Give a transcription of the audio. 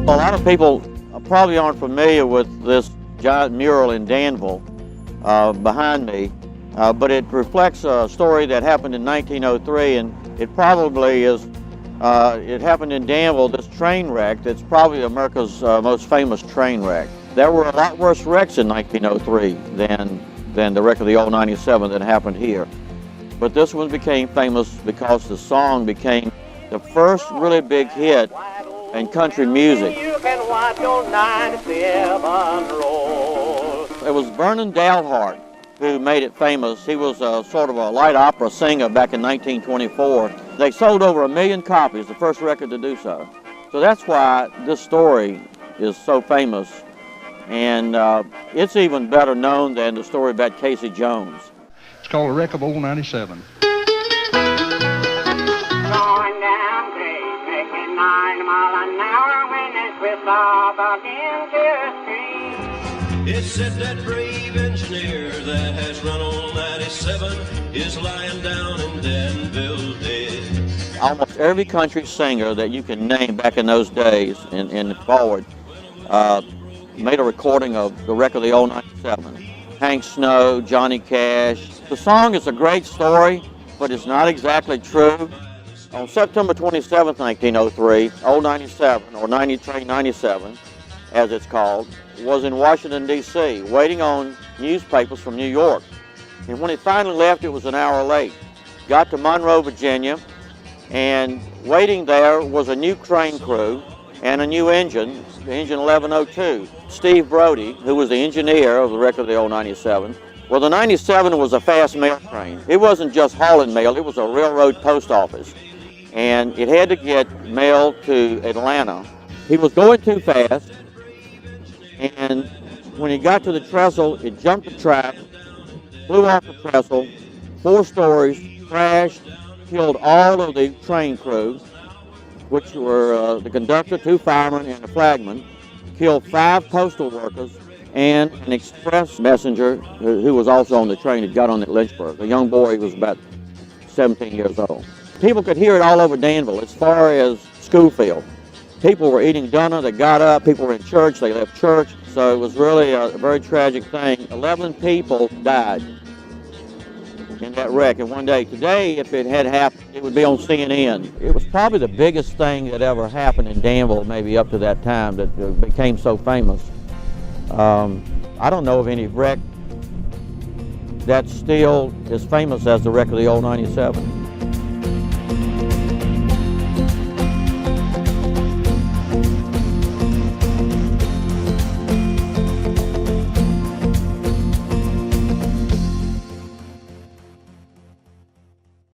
A lot of people probably aren't familiar with this giant mural in Danville behind me, but it reflects a story that happened in 1903, and it probably is, it happened in Danville, this train wreck that's probably America's most famous train wreck. There were a lot worse wrecks in 1903 than the wreck of the old 97 that happened here. But this one became famous because the song became the first really big hit in country music. You can watch your 97 roll. It was Vernon Dalhart who made it famous. He was sort of a light opera singer back in 1924. They sold over 1 million copies, the first record to do so. So that's why this story is so famous. And it's even better known than the story about Casey Jones. It's called A Wreck of Old 97. It said that brave engineer that has run on 97 is lying down in Danville dead. Almost every country singer that you can name back in those days and forward made a recording of the wreck of the old 97. Hank Snow, Johnny Cash. The song is a great story, but it's not exactly true. On September 27, 1903, Old 97, or 97, as it's called, was in Washington, D.C., waiting on newspapers from New York. And when it finally left, it was an hour late. Got to Monroe, Virginia, and waiting there was a new train crew and a new engine, the engine 1102. Steve Brody, who was the engineer of the wreck of the old 97. Well, the 97 was a fast mail train. It wasn't just hauling mail, it was a railroad post office. And it had to get mail to Atlanta. He was going too fast, and when he got to the trestle, it jumped the track, flew off the trestle, 4 stories, crashed, killed all of the train crew, which were the conductor, 2 firemen, and a flagman, killed 5 postal workers, and an express messenger who was also on the train that got on at Lynchburg. A young boy who was about 17 years old. People could hear it all over Danville, as far as Schoolfield. People were eating dinner, they got up, people were in church, they left church. So it was really a very tragic thing. 11 people died in that wreck in one day. Today, if it had happened, it would be on CNN. It was probably the biggest thing that ever happened in Danville, maybe up to that time, that became so famous. I don't know of any wreck that still is famous as the wreck of the old 97.